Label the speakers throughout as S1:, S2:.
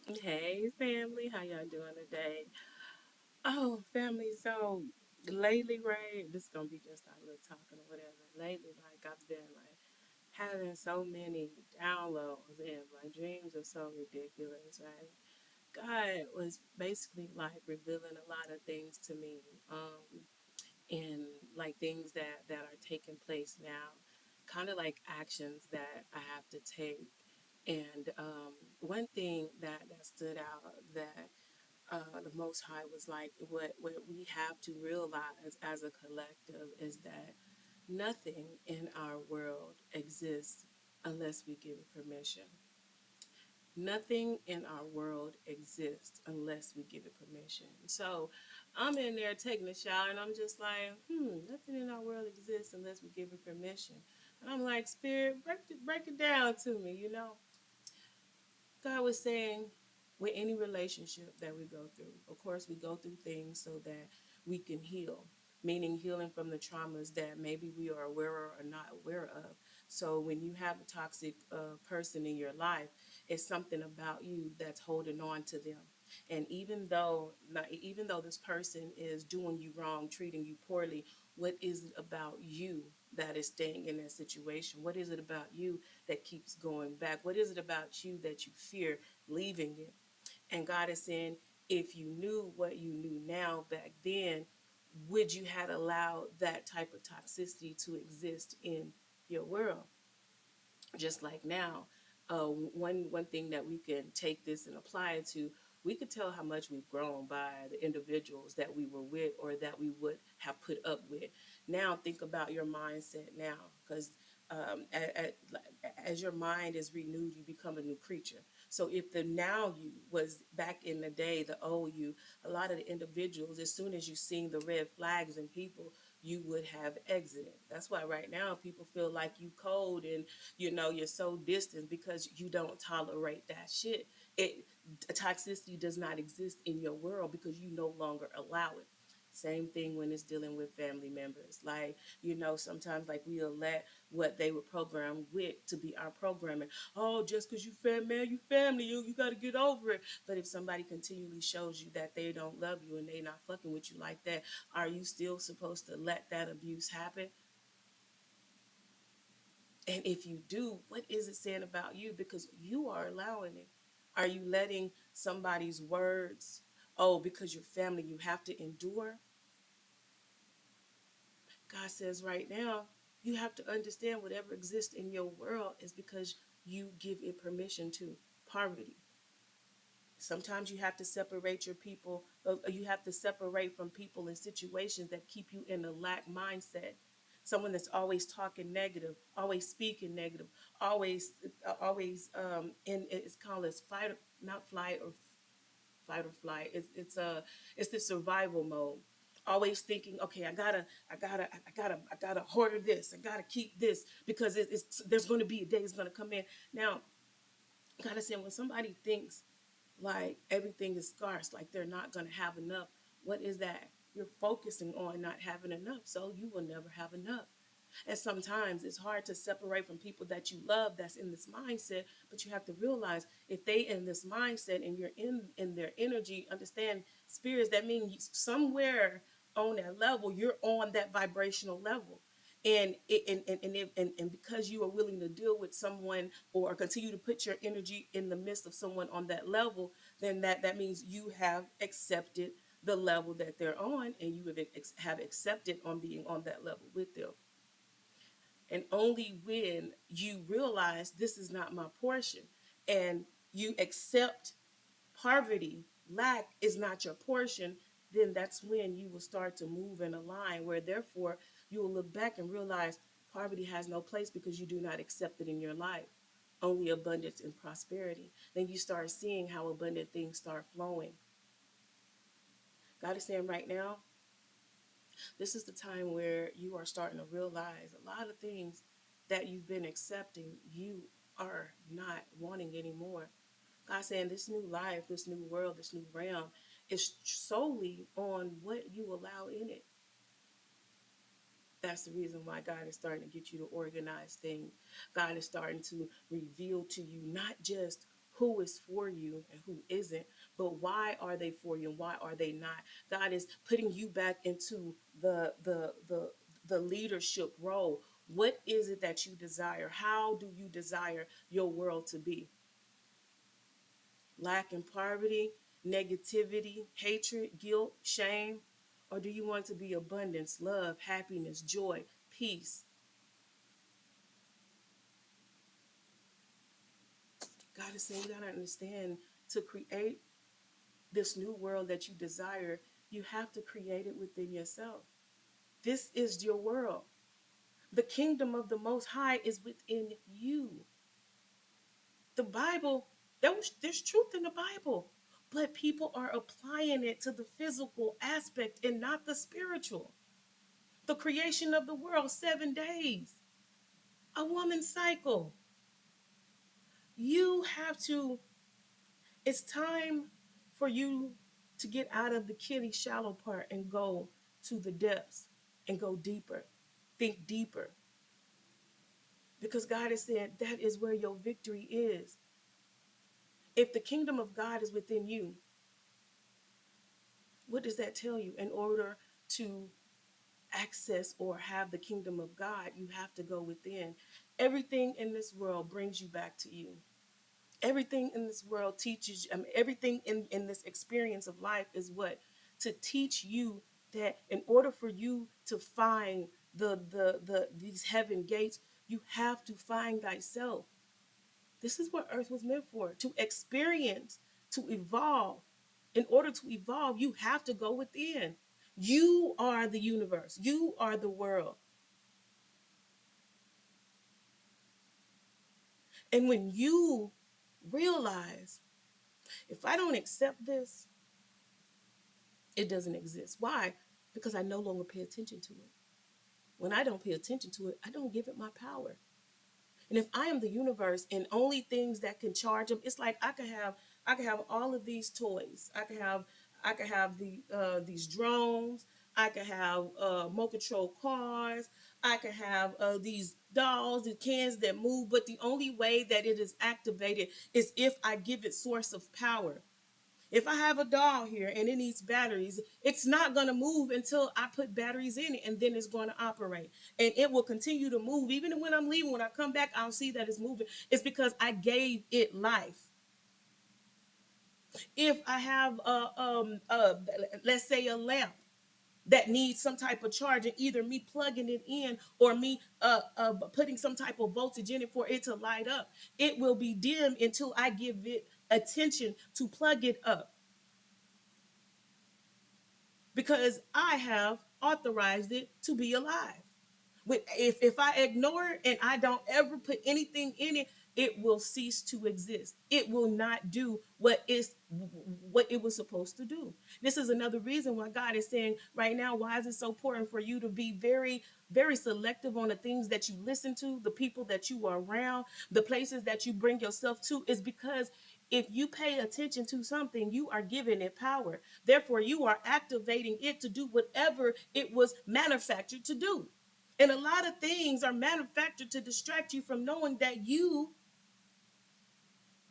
S1: Hey family, how y'all doing today? Oh, family, so lately, right? This is gonna be just our little talking or whatever. Lately, like I've been like having so many downloads and my dreams are so ridiculous, right? God was basically like revealing a lot of things to me, and like things that are taking place now, kind of like actions that I have to take. And one thing that stood out that the Most High was like, what we have to realize as a collective is that nothing in our world exists unless we give it permission. Nothing in our world exists unless we give it permission. So I'm in there taking a shower and I'm just like, nothing in our world exists unless we give it permission. And I'm like, Spirit, break it down to me, you know? God was saying, with any relationship that we go through, of course, we go through things so that we can heal, meaning healing from the traumas that maybe we are aware or not aware of. So when you have a toxic person in your life, it's something about you that's holding on to them. And even though this person is doing you wrong, treating you poorly, what is it about you that is staying in that situation? What is it about you that keeps going back? What is it about you that you fear leaving it? And God is saying, if you knew what you knew now back then, would you had allowed that type of toxicity to exist in your world? Just like now, one thing that we can take this and apply it to, we could tell how much we've grown by the individuals that we were with or that we would have put up with. Now think about your mindset now, because as your mind is renewed, you become a new creature. So if the now you was back in the day, the old you, a lot of the individuals, as soon as you seen the red flags in people, you would have exited. That's why right now people feel like you cold and you're so distant because you don't tolerate that shit. It Toxicity does not exist in your world because you no longer allow it. Same thing when it's dealing with family members. Like, sometimes like we'll let what they were programmed with to be our programming. Oh, just because you family, you got to get over it. But if somebody continually shows you that they don't love you and they not fucking with you like that, are you still supposed to let that abuse happen? And if you do, what is it saying about you? Because you are allowing it. Are you letting somebody's words, oh, because you're family, you have to endure? God says right now, you have to understand whatever exists in your world is because you give it permission to. Poverty. Sometimes you have to separate your people, you have to separate from people in situations that keep you in a lack mindset. Someone that's always talking negative, always speaking negative, always in it's called as fight, not flight or fight or flight. It's the survival mode. Always thinking, okay, I gotta hoard this. I gotta keep this because there's going to be a day it's going to come in. Now, God is saying when somebody thinks like everything is scarce, like they're not going to have enough. What is that? You're focusing on not having enough, so you will never have enough. And sometimes it's hard to separate from people that you love that's in this mindset, but you have to realize if they in this mindset and you're in their energy, understand spirits, that means somewhere on that level, you're on that vibrational level. And because you are willing to deal with someone or continue to put your energy in the midst of someone on that level, then that means you have accepted the level that they're on, and you have accepted on being on that level with them. And only when you realize this is not my portion and you accept poverty, lack is not your portion, then that's when you will start to move in a line where therefore you will look back and realize poverty has no place because you do not accept it in your life. Only abundance and prosperity. Then you start seeing how abundant things start flowing. God is saying right now, this is the time where you are starting to realize a lot of things that you've been accepting, you are not wanting anymore. God saying this new life, this new world, this new realm is solely on what you allow in it. That's the reason why God is starting to get you to organize things. God is starting to reveal to you not just who is for you and who isn't, but why are they for you and why are they not? God is putting you back into the leadership role. What is it that you desire? How do you desire your world to be? Lack and poverty, negativity, hatred, guilt, shame? Or do you want to be abundance, love, happiness, joy, peace? God is saying you gotta understand, to create this new world that you desire, you have to create it within yourself. This is your world. The kingdom of the Most High is within you. The Bible, there's truth in the Bible, but people are applying it to the physical aspect and not the spiritual. The creation of the world, 7 days, a woman's cycle. You have to, it's time for you to get out of the kitty shallow part and go to the depths and go deeper. Think deeper. Because God is saying that is where your victory is. If the kingdom of God is within you, what does that tell you? In order to access or have the kingdom of God, you have to go within. Everything in this world brings you back to you. Everything in this world teaches you, everything in this experience of life is what? To teach you that in order for you to find these heaven gates, you have to find thyself. This is what earth was meant for, to experience, to evolve. In order to evolve, you have to go within. You are the universe. You are the world. And when you realize, if I don't accept this, it doesn't exist. Why? Because I no longer pay attention to it. When I don't pay attention to it, I don't give it my power. And if I am the universe and only things that can charge them, it's like I could have all of these toys. I could have these drones. I could have remote control cars. I could have these dolls, the cans that move. But the only way that it is activated is if I give it source of power. If I have a doll here and it needs batteries, it's not going to move until I put batteries in it, and then it's going to operate. And it will continue to move. Even when I'm leaving, when I come back, I'll see that it's moving. It's because I gave it life. If I have, let's say, a lamp that needs some type of charge, and either me plugging it in or me putting some type of voltage in it for it to light up, it will be dim until I give it attention to plug it up, because I have authorized it to be alive. If I ignore it and I don't ever put anything in it, it will cease to exist. It will not do what it was supposed to do. This is another reason why God is saying right now, why is it so important for you to be very, very selective on the things that you listen to, the people that you are around, the places that you bring yourself to, is because if you pay attention to something, you are giving it power. Therefore, you are activating it to do whatever it was manufactured to do. And a lot of things are manufactured to distract you from knowing that you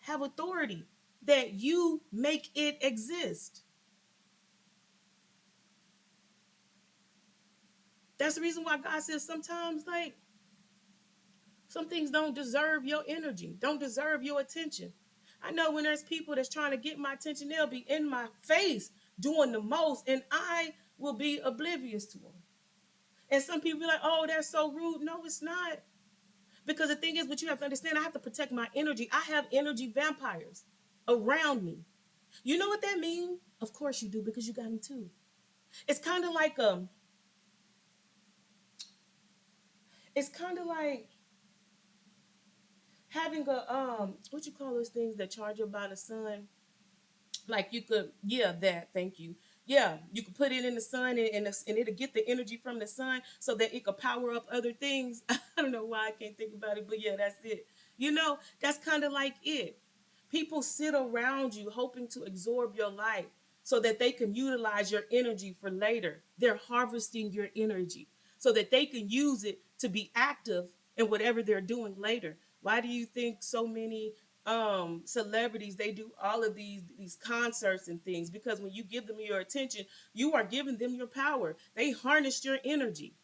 S1: have authority, that you make it exist. That's the reason why God says sometimes, like, some things don't deserve your energy, don't deserve your attention. I know when there's people that's trying to get my attention, they'll be in my face doing the most, and I will be oblivious to them. And some people be like, oh, that's so rude. No, it's not. Because the thing is, what you have to understand, I have to protect my energy. I have energy vampires around me. You know what that means? Of course you do, because you got them too. It's kind of like it's kind of like having a what you call those things that charge up by the sun. Like you could, yeah, that, thank you. Yeah, you could put it in the sun, and it'll get the energy from the sun so that it could power up other things. I don't know why I can't think about it, but yeah, that's it. That's kind of like it. People sit around you hoping to absorb your life so that they can utilize your energy for later. They're harvesting your energy so that they can use it to be active in whatever they're doing later. Why do you think so many celebrities, they do all of these concerts and things because when you give them your attention, you are giving them your power. They harness your energy.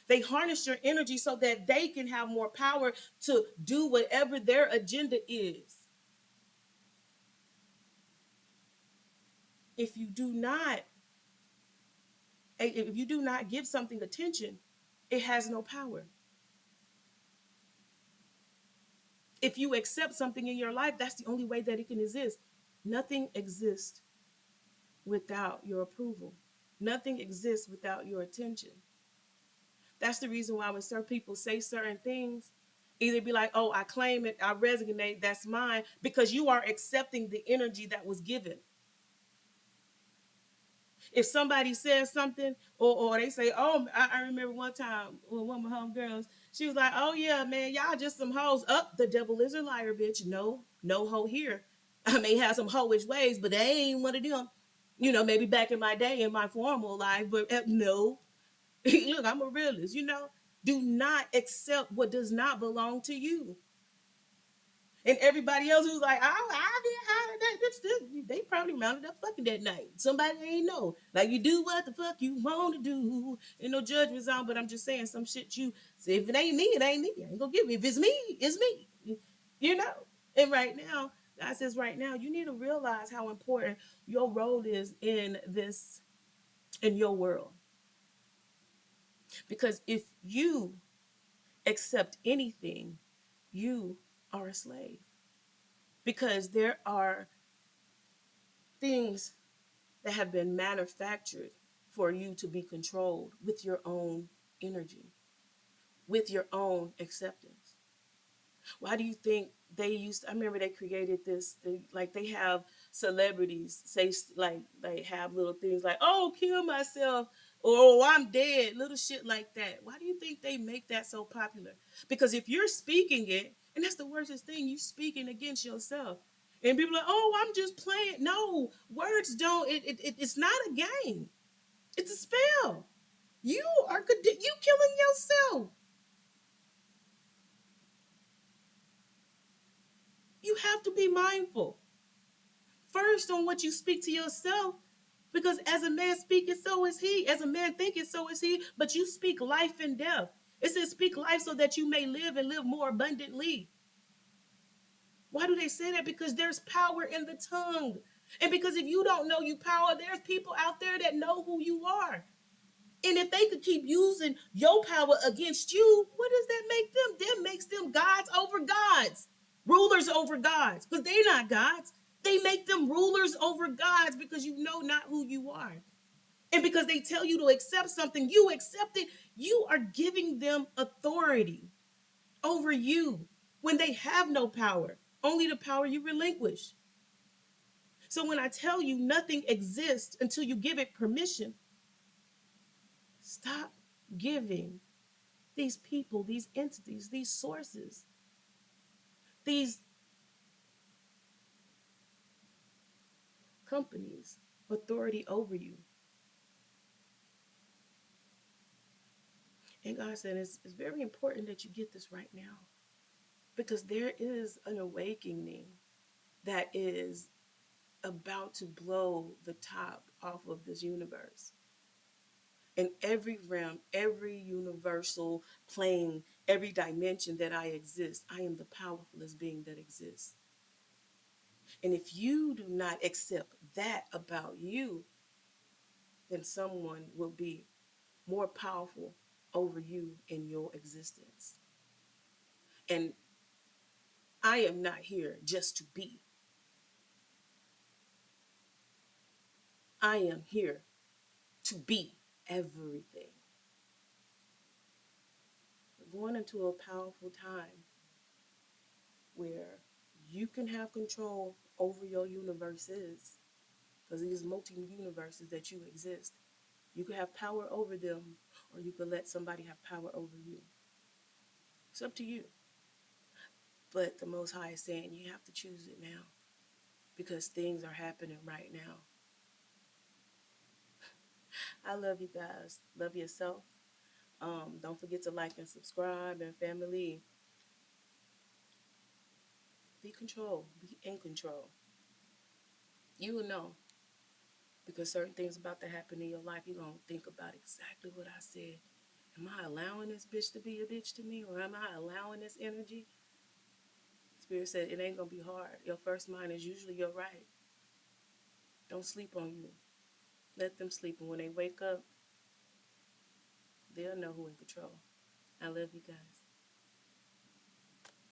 S1: They harness your energy so that they can have more power to do whatever their agenda is. If you do not, if you do not give something attention, it has no power. If you accept something in your life, that's the only way that it can exist. Nothing exists without your approval. Nothing exists without your attention. That's the reason why when certain people say certain things, either be like, oh, I claim it, I resonate, that's mine, because you are accepting the energy that was given. If somebody says something, or they say, oh, I remember one time with one of my homegirls, she was like, oh yeah, man, y'all just some hoes. Up, the devil is a liar, bitch. No, no hoe here. I may have some hoish ways, but they ain't one of them. Maybe back in my day in my formal life, but no. Look, I'm a realist, Do not accept what does not belong to you. And everybody else who's like, I did how that, they probably mounted up fucking that night. Somebody ain't know. Like, you do what the fuck you want to do. Ain't no judgment zone, but I'm just saying some shit you say, if it ain't me, it ain't me. I ain't gonna give it. If it's me, it's me. You know? And right now, God says right now, you need to realize how important your role is in your world. Because if you accept anything, you are a slave. Because there are things that have been manufactured for you to be controlled with your own energy, with your own acceptance. Why do you think I remember they created this, like they have celebrities say, like they have little things like, oh, kill myself, or oh, I'm dead, little shit like that. Why do you think they make that so popular? Because if you're speaking it, and that's the worst thing, you speaking against yourself. And people are like, oh, I'm just playing. No, words don't, it's not a game. It's a spell. You killing yourself. You have to be mindful first on what you speak to yourself, because as a man speaketh, so is he. As a man thinketh, so is he. But you speak life and death. It says speak life so that you may live and live more abundantly. Why do they say that? Because there's power in the tongue. And because if you don't know you power, there's people out there that know who you are. And if they could keep using your power against you, what does that make them? That makes them gods over gods, rulers over gods, because they're not gods. They make them rulers over gods because you know not who you are. And because they tell you to accept something, you accept it. You are giving them authority over you when they have no power, only the power you relinquish. So when I tell you nothing exists until you give it permission, stop giving these people, these entities, these sources, these companies authority over you. And God said it's very important that you get this right now, because there is an awakening that is about to blow the top off of this universe. In every realm, every universal plane, every dimension that I exist, I am the powerfulest being that exists. And if you do not accept that about you, then someone will be more powerful over you in your existence. And I am not here just to be. I am here to be everything. We're going into a powerful time where you can have control over your universes, because these multi-universes that you exist, you can have power over them, or you can let somebody have power over you. It's up to you. But the Most High is saying you have to choose it now, because things are happening right now. I love you guys. Love yourself. Don't forget to like and subscribe, and family. Be control. Be in control. You will know because certain things about to happen in your life. You're gonna think about exactly what I said. Am I allowing this bitch to be a bitch to me, or am I allowing this energy? Spirit said it ain't gonna be hard. Your first mind is usually your right. Don't sleep on you. Let them sleep, and when they wake up, they'll know who in control. I love you guys.